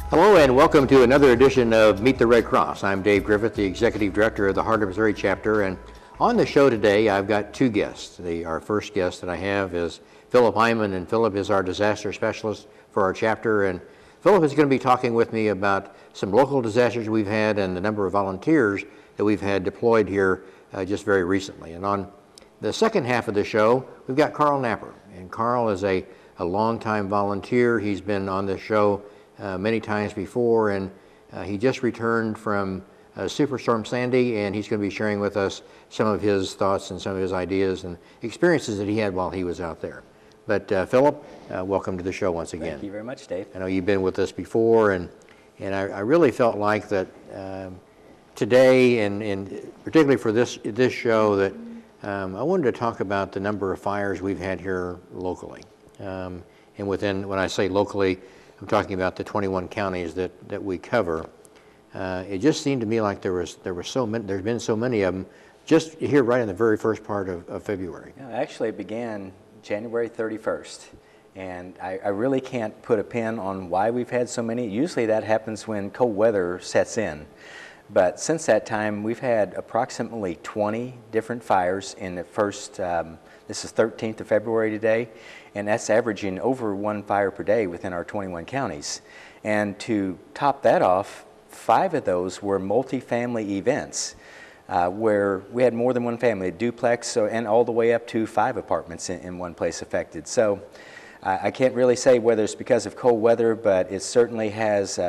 Hello and welcome to another edition of Meet the Red Cross. I'm Dave Griffith, the Executive Director of the Heart of Missouri chapter, and on the show today I've got two guests. Our first guest that I have is Phillip Iman, and Phillip is our disaster specialist for our chapter, and Phillip is going to be talking with me about some local disasters we've had and the number of volunteers that we've had deployed here just very recently. And on the second half of the show, we've got Carl Nappier, and Karl is a longtime volunteer. He's been on the show many times before, and he just returned from Superstorm Sandy, and he's going to be sharing with us some of his thoughts and some of his ideas and experiences that he had while he was out there. But Phillip, welcome to the show once again. Thank you very much, Dave. I know you've been with us before, and I really felt like that today, and particularly for this show, that I wanted to talk about the number of fires we've had here locally. And within, when I say locally, I'm talking about the 21 counties that we cover. It just seemed to me like there's been so many of them just here right in the very first part of February. Yeah, actually, it began January 31st, and I really can't put a pin on why we've had so many. Usually that happens when cold weather sets in. But since that time, we've had approximately 20 different fires in the first, this is 13th of February today, and that's averaging over one fire per day within our 21 counties. And to top that off, 5 of those were multifamily events where we had more than one family, a duplex, and all the way up to 5 apartments in one place affected. So I can't really say whether it's because of cold weather, but it certainly has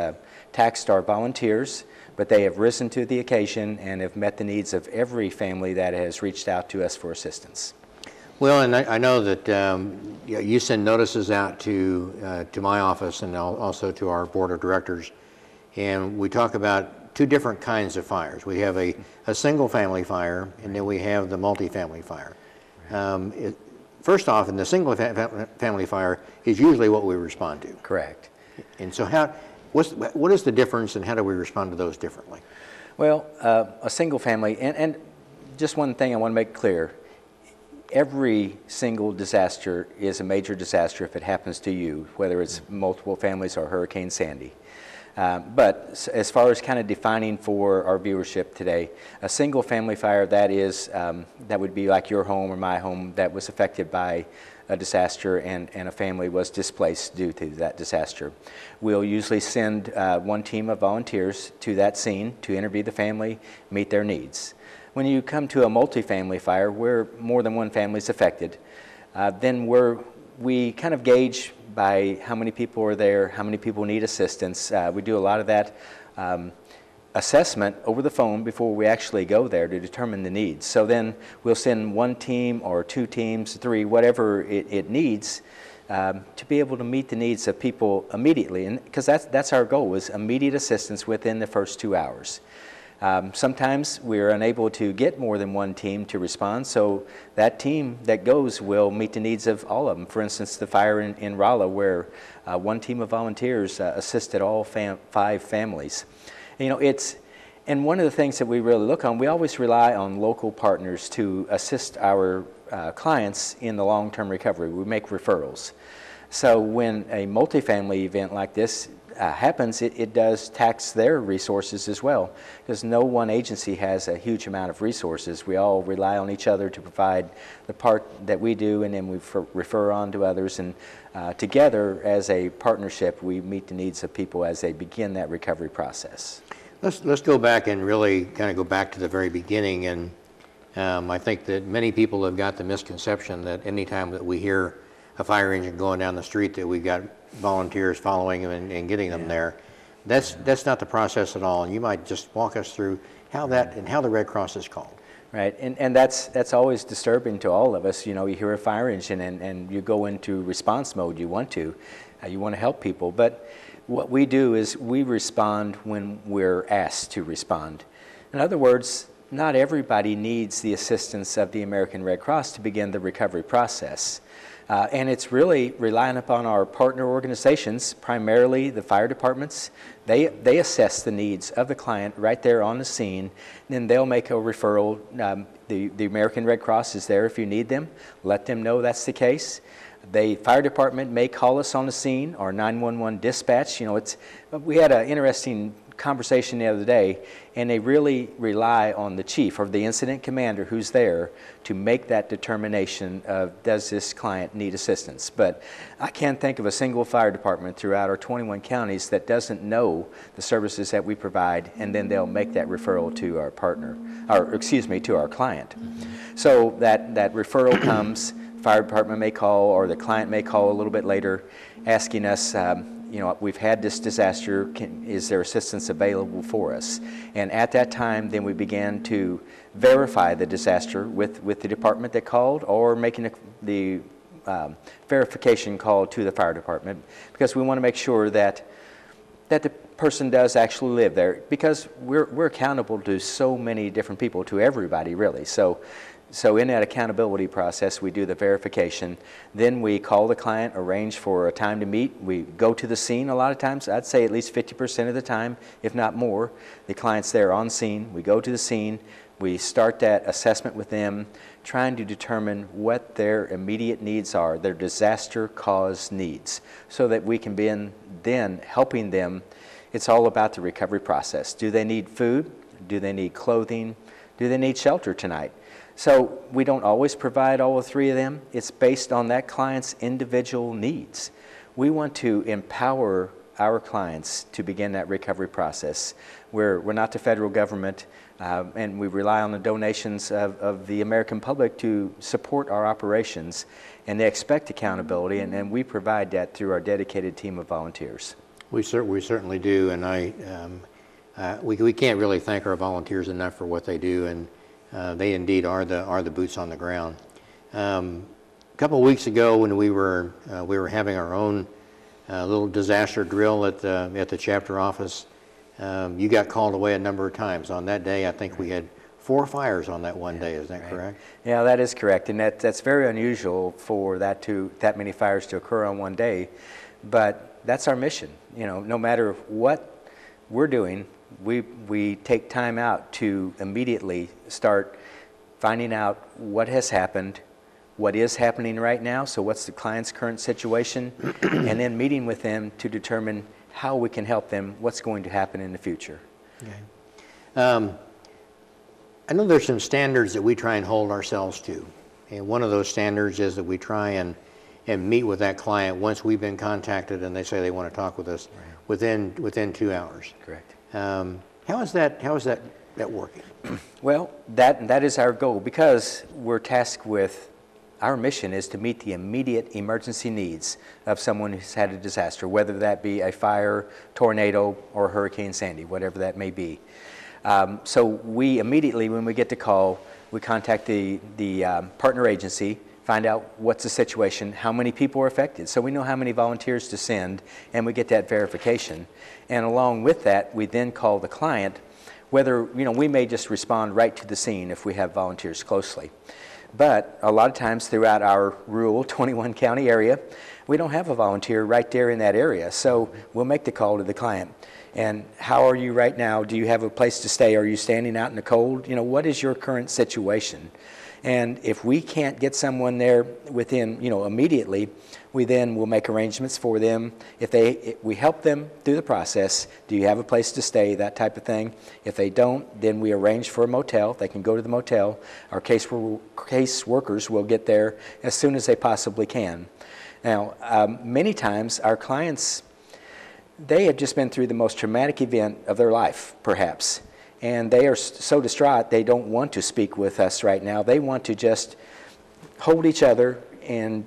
taxed our volunteers, but they have risen to the occasion and have met the needs of every family that has reached out to us for assistance. Well, and I know that you send notices out to my office and also to our board of directors, and we talk about 2 different kinds of fires. We have a single family fire, and then we have the multifamily fire. First off, in the single family fire is usually what we respond to. Correct. And so what is the difference, and how do we respond to those differently? Well, a single family, and just one thing I want to make clear, every single disaster is a major disaster if it happens to you, whether it's multiple families or Hurricane Sandy. But as far as kind of defining for our viewership today, a single family fire, that would be like your home or my home that was affected by a disaster and a family was displaced due to that disaster. We'll usually send one team of volunteers to that scene to interview the family, meet their needs. When you come to a multifamily fire where more than one family is affected, then we kind of gauge by how many people are there, how many people need assistance. We do a lot of that assessment over the phone before we actually go there to determine the needs. So then we'll send one team or 2 teams, 3, whatever it needs, to be able to meet the needs of people immediately. And because that's our goal, is immediate assistance within the first 2 hours. Sometimes we're unable to get more than one team to respond, so that team that goes will meet the needs of all of them. For instance, the fire in Rolla, where one team of volunteers assisted all 5 families. You know, and one of the things that we really look on, we always rely on local partners to assist our clients in the long-term recovery. We make referrals. So when a multifamily event like this happens, it does tax their resources as well, because no one agency has a huge amount of resources. We all rely on each other to provide the part that we do, and then we refer on to others, and together as a partnership we meet the needs of people as they begin that recovery process. Let's go back and really kind of go back to the very beginning, and I think that many people have got the misconception that anytime that we hear a fire engine going down the street that we've got volunteers following them and getting them there. That's not the process at all, and you might just walk us through how the Red Cross is called. Right, and that's always disturbing to all of us. You know, you hear a fire engine and you go into response mode. You want to help people, but what we do is we respond when we're asked to respond. In other words, not everybody needs the assistance of the American Red Cross to begin the recovery process. And it's really relying upon our partner organizations, primarily the fire departments. They assess the needs of the client right there on the scene, and then they'll make a referral. The American Red Cross is there if you need them. Let them know that's the case. The fire department may call us on the scene, or 911 dispatch. We had an interesting conversation the other day, and they really rely on the chief or the incident commander who's there to make that determination of, does this client need assistance? But I can't think of a single fire department throughout our 21 counties that doesn't know the services that we provide, and then they'll make that referral to our partner, to our client. So that referral comes, fire department may call, or the client may call a little bit later asking us, we've had this disaster, is there assistance available for us? And at that time, then we began to verify the disaster with the department that called, or making the verification call to the fire department, because we want to make sure that the person does actually live there, because we're accountable to so many different people, to everybody really. So in that accountability process, we do the verification. Then we call the client, arrange for a time to meet. We go to the scene a lot of times. I'd say at least 50% of the time, if not more. The client's there on scene. We go to the scene. We start that assessment with them, trying to determine what their immediate needs are, their disaster cause needs, so that we can be then helping them. It's all about the recovery process. Do they need food? Do they need clothing? Do they need shelter tonight? So we don't always provide all three of them. It's based on that client's individual needs. We want to empower our clients to begin that recovery process. We're not the federal government, and we rely on the donations of the American public to support our operations, and they expect accountability, and we provide that through our dedicated team of volunteers. We certainly do, and we can't really thank our volunteers enough for what they do, and they indeed are the boots on the ground. A couple of weeks ago, when we were having our own little disaster drill at the chapter office, you got called away a number of times. On that day, I think we had 4 fires on that one day. Is that right. correct? Yeah, that is correct, and that's very unusual for that many fires to occur on one day. But that's our mission. No matter what we're doing, we take time out to immediately start finding out what has happened, what is happening right now, so what's the client's current situation, and then meeting with them to determine how we can help them, what's going to happen in the future. Okay. I know there's some standards that we try and hold ourselves to, and one of those standards is that we try and meet with that client once we've been contacted and they say they want to talk with us within 2 hours. Correct. How is that working? Well, that is our goal, because we're tasked with, our mission is to meet the immediate emergency needs of someone who's had a disaster, whether that be a fire, tornado, or Hurricane Sandy, whatever that may be. So we immediately, when we get the call, we contact the partner agency, find out what's the situation, how many people are affected, so we know how many volunteers to send, and we get that verification. And along with that, we then call the client, whether, we may just respond right to the scene if we have volunteers closely. But a lot of times throughout our rural 21 county area, we don't have a volunteer right there in that area, so we'll make the call to the client. And how are you right now? Do you have a place to stay? Are you standing out in the cold? We is your current situation? And if we can't get someone there within, immediately, we then will make arrangements for them. If we help them through the process, do you have a place to stay, that type of thing. If they don't, then we arrange for a motel. They can go to the motel. Our case workers will get there as soon as they possibly can. Now, many times our clients, they have just been through the most traumatic event of their life, perhaps. And they are so distraught, they don't want to speak with us right now. They want to just hold each other and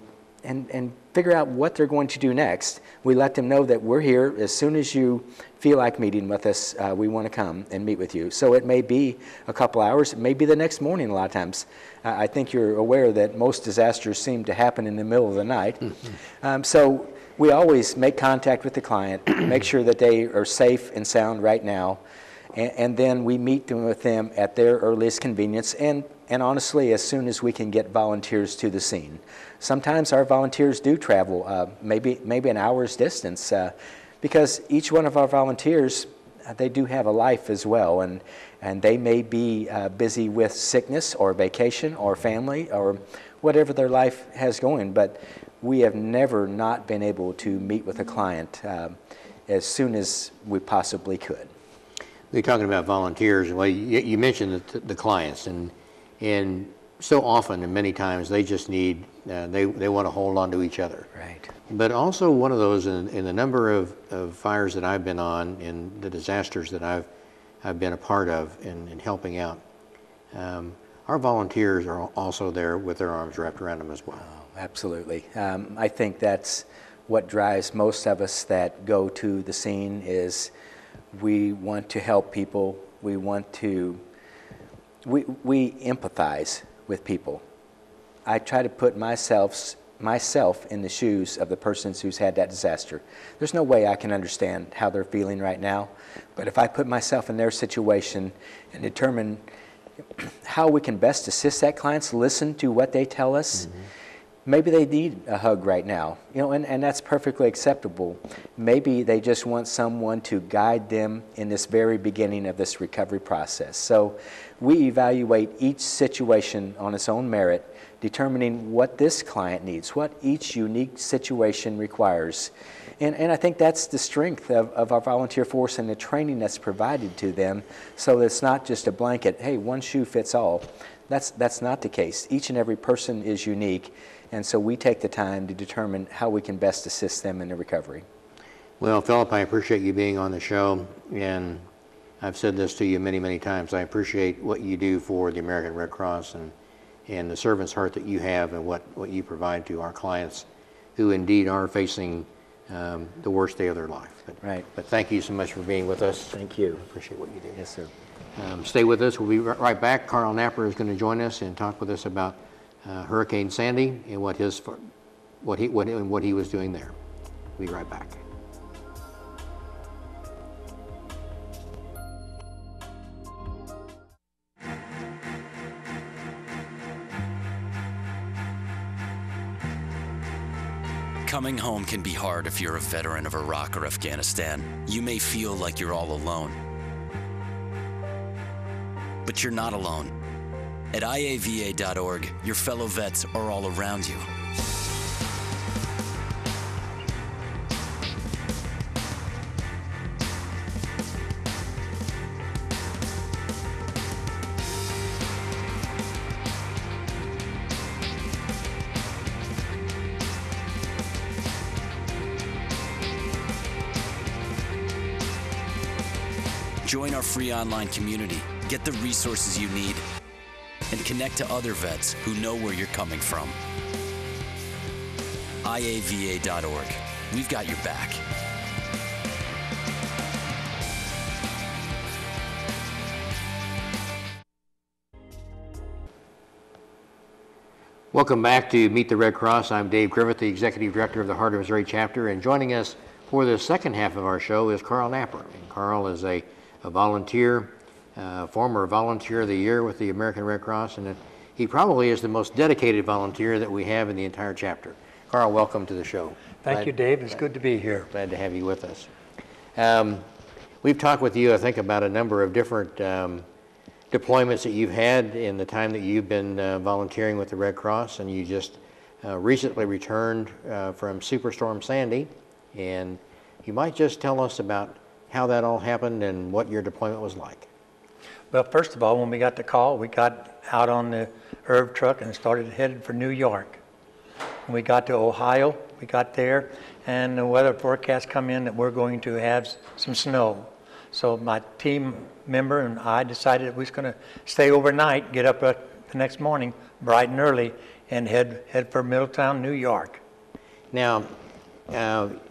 figure out what they're going to do next. We let them know that we're here. As soon as you feel like meeting with us, we want to come and meet with you. So it may be a couple hours. It may be the next morning a lot of times. I think you're aware that most disasters seem to happen in the middle of the night. So we always make contact with the client, make sure that they are safe and sound right now. and then we meet them with them at their earliest convenience, and honestly, as soon as we can get volunteers to the scene. Sometimes our volunteers do travel maybe an hour's distance, because each one of our volunteers, they do have a life as well, and they may be busy with sickness or vacation or family or whatever their life has going, but we have never not been able to meet with a client as soon as we possibly could. We're talking about volunteers. Well, you mentioned the clients, and so often and many times they just need, they want to hold on to each other. Right. But also one of those in the number of fires that I've been on and the disasters that I've been a part of in helping out, our volunteers are also there with their arms wrapped around them as well. Oh, absolutely. I think that's what drives most of us that go to the scene is we want to help people. We want to, we empathize with people. I try to put myself in the shoes of the persons who's had that disaster. There's no way I can understand how they're feeling right now, but if I put myself in their situation and determine how we can best assist that client, listen to what they tell us. Mm-hmm. Maybe they need a hug right now, and that's perfectly acceptable. Maybe they just want someone to guide them in this very beginning of this recovery process. So we evaluate each situation on its own merit, determining what this client needs, what each unique situation requires. And I think that's the strength of our volunteer force and the training that's provided to them, so that it's not just a blanket, hey, one shoe fits all. That's not the case. Each and every person is unique, and so we take the time to determine how we can best assist them in their recovery. Well, Phillip, I appreciate you being on the show, and I've said this to you many, many times. I appreciate what you do for the American Red Cross and the servant's heart that you have and what you provide to our clients who indeed are facing the worst day of their life. But thank you so much for being with us. Thank you. I appreciate what you do. Yes, sir. Stay with us. We'll be right back. Carl Nappier is going to join us and talk with us about Hurricane Sandy and what he was doing there. We'll be right back. Coming home can be hard if you're a veteran of Iraq or Afghanistan. You may feel like you're all alone. But you're not alone. At iava.org, your fellow vets are all around you. Join our free online community, get the resources you need, and connect to other vets who know where you're coming from. iava.org. We've got your back. Welcome back to Meet the Red Cross. I'm Dave Griffith, the Executive Director of the Heart of Missouri Chapter, and joining us for the second half of our show is Carl Nappier. And Carl is a volunteer, former Volunteer of the Year with the American Red Cross, and he probably is the most dedicated volunteer that we have in the entire chapter. Carl, welcome to the show. Thank you, Dave. It's good to be here. Glad to have you with us. We've talked with you, I think, about a number of different deployments that you've had in the time that you've been volunteering with the Red Cross, and you just recently returned from Superstorm Sandy, and you might just tell us about how that all happened and what your deployment was like. Well, first of all, when we got the call, we got out on the IRV truck and started headed for New York. When we got to Ohio, we got there, and the weather forecast come in that we're going to have some snow. So my team member and I decided that we was going to stay overnight, get up the next morning bright and early, and head for Middletown, New York. Now,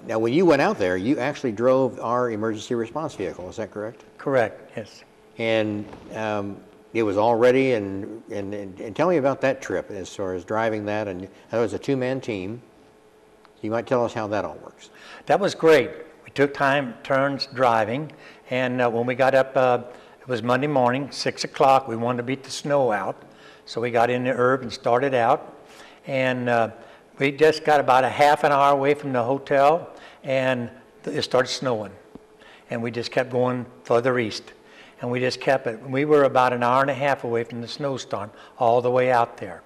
when you went out there, you actually drove our emergency response vehicle. Is that correct? Correct. Yes. And it was all ready. And tell me about that trip as far as driving that. And that was a two-man team. You might tell us how that all works. That was great. We took turns driving, and when we got up, it was Monday morning, 6 o'clock. We wanted to beat the snow out, so we got in the herb and started out. And we just got about a half an hour away from the hotel, and it started snowing. And we just kept going further east. And we just kept it. We were about an hour and a half away from the snowstorm, all the way out there.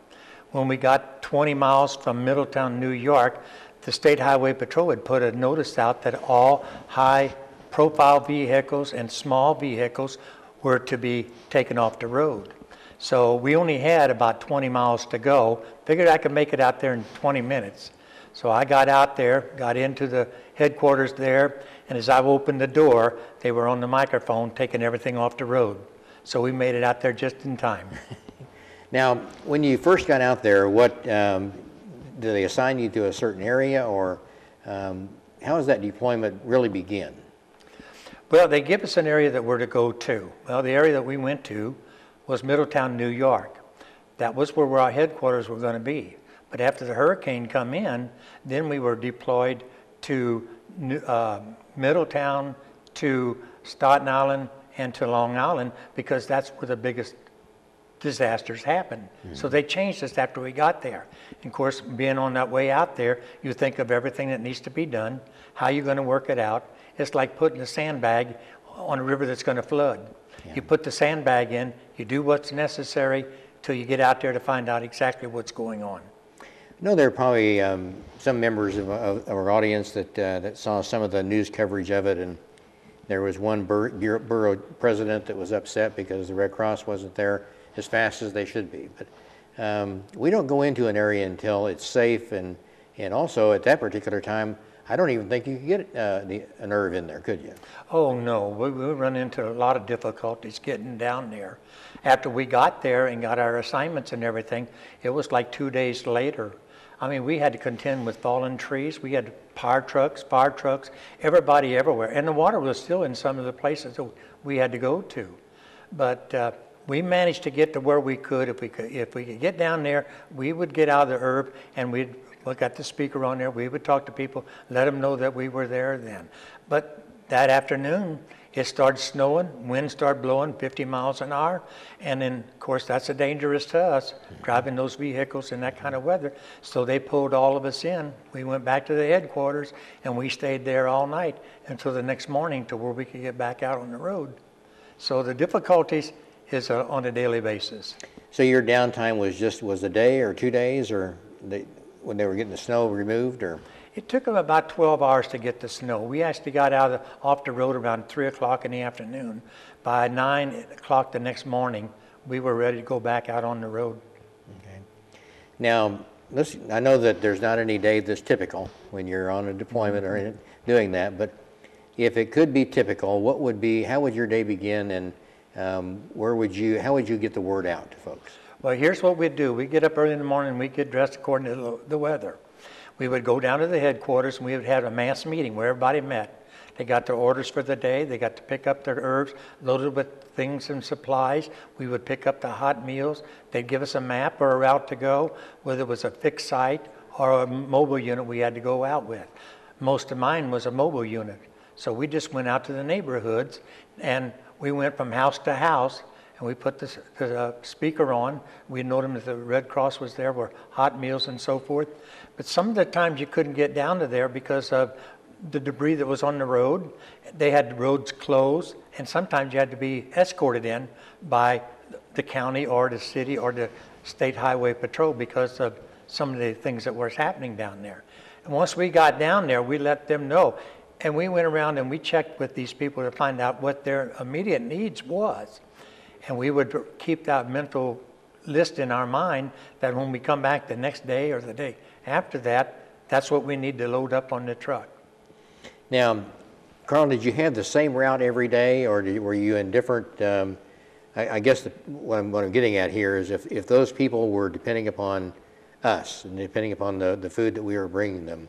When we got 20 miles from Middletown, New York, the State Highway Patrol had put a notice out that all high-profile vehicles and small vehicles were to be taken off the road. So we only had about 20 miles to go. Figured I could make it out there in 20 minutes. So I got out there, got into the headquarters there, and as I opened the door, they were on the microphone taking everything off the road. So we made it out there just in time. Now, when you first got out there, what did they assign you to a certain area, or how does that deployment really begin? Well, they give us an area that we're to go to. Well, the area that we went to was Middletown, New York. That was where our headquarters were going to be. But after the hurricane come in, then we were deployed to Middletown, to Staten Island, and to Long Island, because that's where the biggest disasters happened. Mm-hmm. So they changed us after we got there. And of course, being on that way out there, you think of everything that needs to be done, how you're going to work it out. It's like putting a sandbag on a river that's going to flood. Yeah. You put the sandbag in, you do what's necessary till you get out there to find out exactly what's going on. I know there are probably some members of our audience that saw some of the news coverage of it, and there was one borough president that was upset because the Red Cross wasn't there as fast as they should be. But we don't go into an area until it's safe, and also at that particular time, I don't even think you could get a nerve in there, could you? Oh no, we run into a lot of difficulties getting down there. After we got there and got our assignments and everything, it was like 2 days later. I mean, we had to contend with fallen trees. We had fire trucks, everybody everywhere. And the water was still in some of the places that we had to go to. But we managed to get to where we could. If we could get down there, we would get out of the herb, and we got the speaker on there. We would talk to people, let them know that we were there then. But that afternoon, it started snowing, wind started blowing 50 miles an hour, and then, of course, that's dangerous to us, driving those vehicles in that kind of weather. So they pulled all of us in. We went back to the headquarters, and we stayed there all night until the next morning to where we could get back out on the road. So the difficulties is on a daily basis. So your downtime was a day or 2 days, or when they were getting the snow removed, or? It took them about 12 hours to get the snow. We actually got off the road around 3 o'clock in the afternoon. By 9 o'clock the next morning, we were ready to go back out on the road. Okay. Now, listen, I know that there's not any day that's typical when you're on a deployment or doing that, but if it could be typical, how would your day begin, and how would you get the word out to folks? Well, here's what we'd do. We'd get up early in the morning, we'd get dressed according to the weather. We would go down to the headquarters, and we would have a mass meeting where everybody met. They got their orders for the day. They got to pick up their herbs loaded with things and supplies. We would pick up the hot meals. They'd give us a map or a route to go, whether it was a fixed site or a mobile unit we had to go out with. Most of mine was a mobile unit. So we just went out to the neighborhoods, and we went from house to house, and we put the speaker on. We noted that the Red Cross was there, were hot meals and so forth. But some of the times you couldn't get down to there because of the debris that was on the road. They had roads closed, and sometimes you had to be escorted in by the county or the city or the State Highway Patrol because of some of the things that were happening down there. And once we got down there, we let them know. And we went around and we checked with these people to find out what their immediate needs was. And we would keep that mental list in our mind that when we come back the next day or the day after that, that's what we need to load up on the truck. Now, Carl, did you have the same route every day, or were you in different, I guess what I'm getting at here is if those people were depending upon us and depending upon the food that we were bringing them,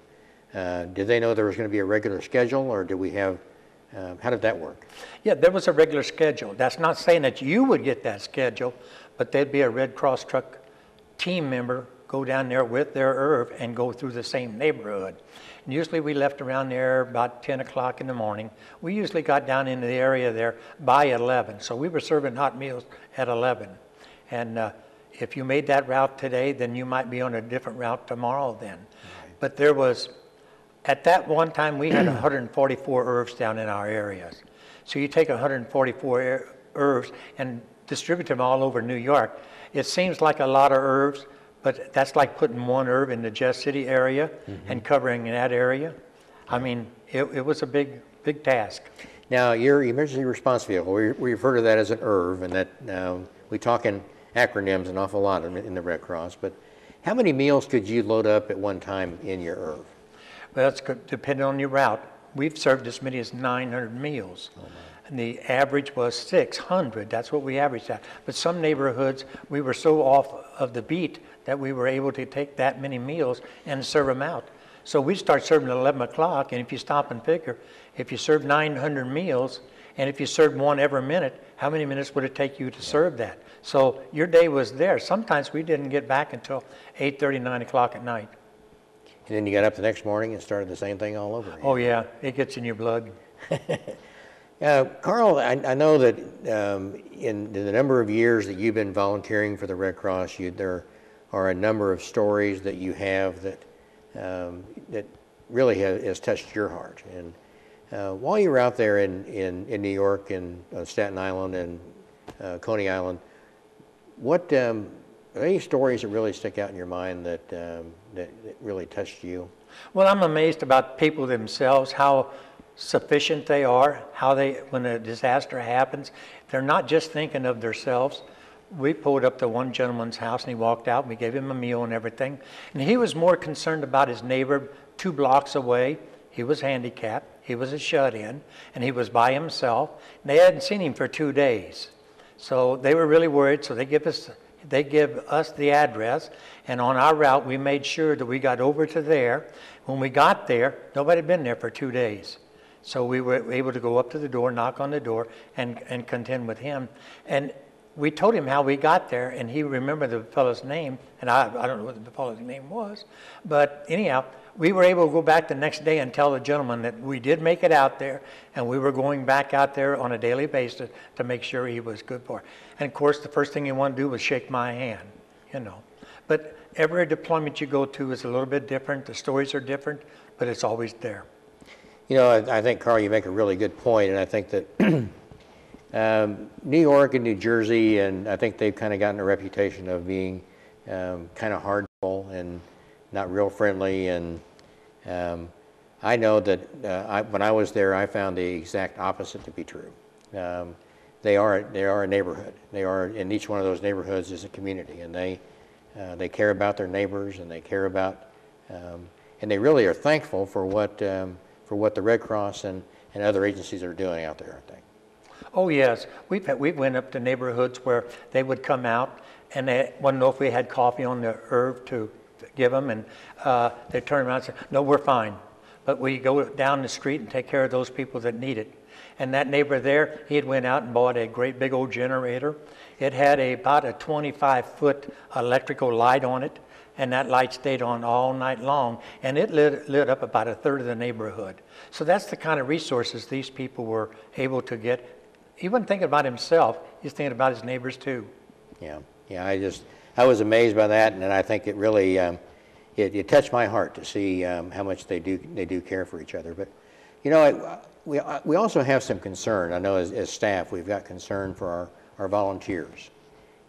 did they know there was going to be a regular schedule, or did we have, how did that work? Yeah, there was a regular schedule. That's not saying that you would get that schedule, but there'd be a Red Cross truck team member go down there with their IRV and go through the same neighborhood. And usually we left around there about 10 o'clock in the morning. We usually got down into the area there by 11. So we were serving hot meals at 11. And if you made that route today, then you might be on a different route tomorrow then. Right. But there was, at that one time, we had 144 IRVs down in our areas. So you take 144 IRVs and distribute them all over New York. It seems like a lot of IRVs, but that's like putting one IRV in the Jeff City area and covering that area. I mean, it was a big task. Now, your emergency response vehicle, we refer to that as an IRV, and that we talk in acronyms an awful lot in the Red Cross, but how many meals could you load up at one time in your IRV? Well, that's depending on your route. We've served as many as 900 meals. Oh, and the average was 600. That's what we averaged at. But some neighborhoods, we were so off of the beat that we were able to take that many meals and serve them out. So we start serving at 11 o'clock, and if you stop and figure, if you serve 900 meals, and if you served one every minute, how many minutes would it take you to serve that? So your day was there. Sometimes we didn't get back until 8:30, 9 o'clock at night. And then you got up the next morning and started the same thing all over again. Oh yeah, it gets in your blood. Carl, I know that in the number of years that you've been volunteering for the Red Cross, there are a number of stories that you have that really has touched your heart. And while you were out there in New York and Staten Island and Coney Island, what are there any stories that really stick out in your mind that really touched you? Well, I'm amazed about people themselves, how sufficient they are, how they, when a disaster happens, they're not just thinking of themselves. We pulled up to one gentleman's house and he walked out and we gave him a meal and everything. And he was more concerned about his neighbor 2 blocks away. He was handicapped, he was a shut-in, and he was by himself. And they hadn't seen him for 2 days. So they were really worried, so they give us the address, and on our route we made sure that we got over to there. When we got there, nobody had been there for 2 days. So we were able to go up to the door, knock on the door, and contend with him. And we told him how we got there, and he remembered the fellow's name, and I don't know what the fellow's name was. But anyhow, we were able to go back the next day and tell the gentleman that we did make it out there, and we were going back out there on a daily basis to make sure he was good for it. And of course, the first thing he wanted to do was shake my hand, you know. But every deployment you go to is a little bit different. The stories are different, but it's always there. You know, I think, Carl, you make a really good point, and I think that New York and New Jersey, and I think they've kind of gotten a reputation of being kind of hardball and not real friendly. And I know that when I was there, I found the exact opposite to be true. They are a neighborhood. They are, in each one of those neighborhoods is a community, and they care about their neighbors, and they care about, and they really are thankful for what the Red Cross and other agencies are doing out there, aren't they? Oh yes, we went up to neighborhoods where they would come out and they wouldn't know if we had coffee on the IRV to give them, and they turn around and say, "No, we're fine." But we go down the street and take care of those people that need it. And that neighbor there, he had went out and bought a great big old generator. It had about a 25-foot electrical light on it, and that light stayed on all night long, and it lit up about a third of the neighborhood. So that's the kind of resources these people were able to get. He wasn't thinking about himself, he's thinking about his neighbors too. Yeah, I was amazed by that, and I think it really, it touched my heart to see how much they do care for each other. But, you know, we also have some concern. I know as staff, we've got concern for our volunteers,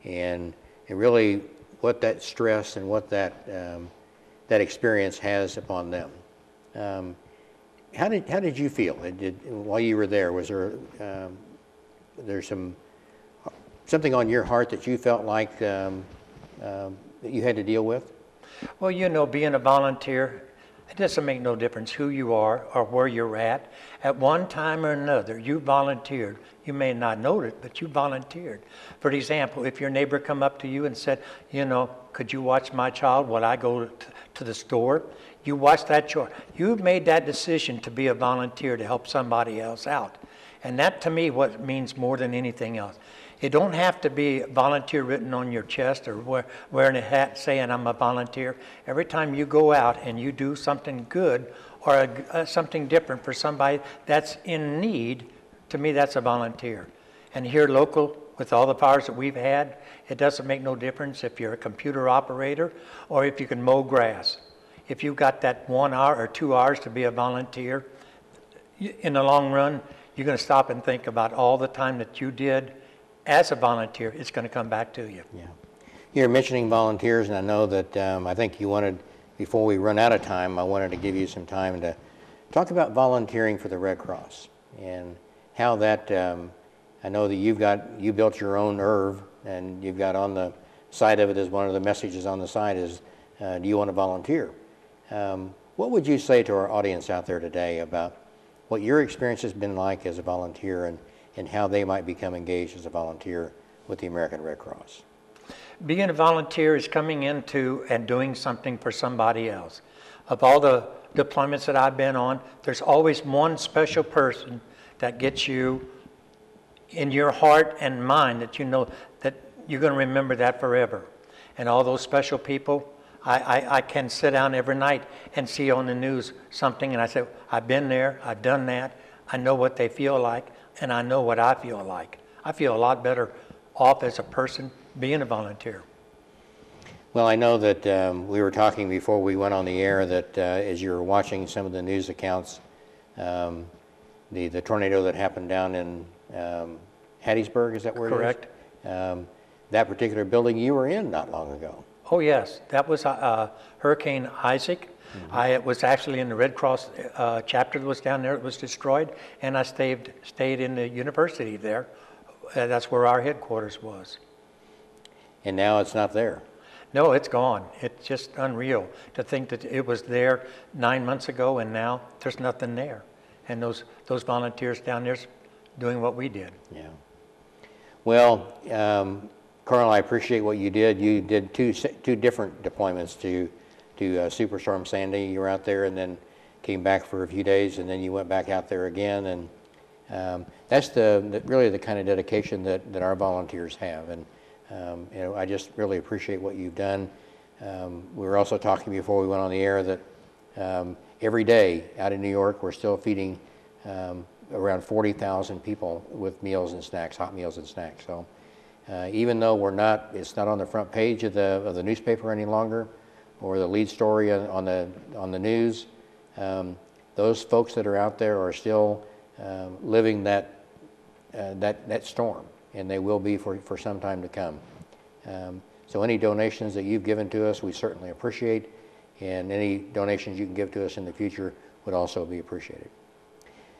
and really what that stress and what that experience has upon them. How did you feel while you were there? Was there something on your heart that you felt like that you had to deal with? Well, you know, being a volunteer, it doesn't make no difference who you are or where you're at. At one time or another, you volunteered. You may not know it, but you volunteered. For example, if your neighbor come up to you and said, you know, could you watch my child while I go to the store? You watch that child. You've made that decision to be a volunteer to help somebody else out. And that, to me, what means more than anything else. It don't have to be volunteer written on your chest or wearing a hat saying I'm a volunteer. Every time you go out and you do something good or something different for somebody that's in need, to me that's a volunteer. And here local, with all the fires that we've had, it doesn't make no difference if you're a computer operator or if you can mow grass. If you've got that 1 hour or 2 hours to be a volunteer, in the long run, you're going to stop and think about all the time that you did as a volunteer. It's going to come back to you. Yeah. You're mentioning volunteers, and I know that I think you wanted, before we run out of time, I wanted to give you some time to talk about volunteering for the Red Cross and how that, I know that you built your own IRV, and you've got on the side of it as one of the messages on the side is, do you want to volunteer? What would you say to our audience out there today about what your experience has been like as a volunteer and how they might become engaged as a volunteer with the American Red Cross? Being a volunteer is coming into and doing something for somebody else. Of all the deployments that I've been on, there's always one special person that gets you in your heart and mind that you know that you're going to remember that forever. And all those special people, I can sit down every night and see on the news something, and I say, I've been there, I've done that, I know what they feel like, and I know what I feel like. I feel a lot better off as a person being a volunteer. Well, I know that we were talking before we went on the air that as you were watching some of the news accounts, the tornado that happened down in Hattiesburg, is that where Correct. it is? That particular building you were in not long ago. Oh yes, that was Hurricane Isaac. Mm-hmm. I was actually in the Red Cross chapter that was down there. It was destroyed, and I stayed in the university there. That's where our headquarters was. And now it's not there. No, it's gone. It's just unreal to think that it was there 9 months ago, and now there's nothing there. And those volunteers down there's doing what we did. Yeah. Well, Karl, I appreciate what you did. You did two different deployments to Superstorm Sandy. You were out there and then came back for a few days, and then you went back out there again. And that's really the kind of dedication that our volunteers have. And I just really appreciate what you've done. We were also talking before we went on the air that every day out in New York, we're still feeding around 40,000 people with meals and snacks, hot meals and snacks. So. Even though it's not on the front page of the newspaper any longer, or the lead story on the news, those folks that are out there are still living that storm, and they will be for some time to come. So any donations that you've given to us, we certainly appreciate, and any donations you can give to us in the future would also be appreciated.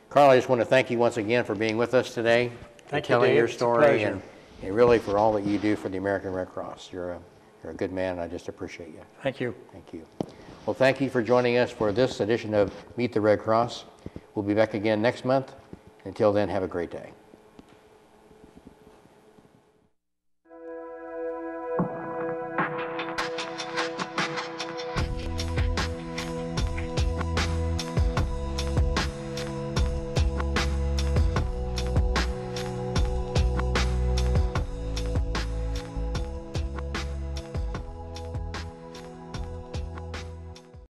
Karl, I just want to thank you once again for being with us today, Thank you, telling Dave. your It's a story, pleasure. and really for all that you do for the American Red Cross. You're a good man, and I just appreciate you. Thank you. Thank you. Well, thank you for joining us for this edition of Meet the Red Cross. We'll be back again next month. Until then, have a great day.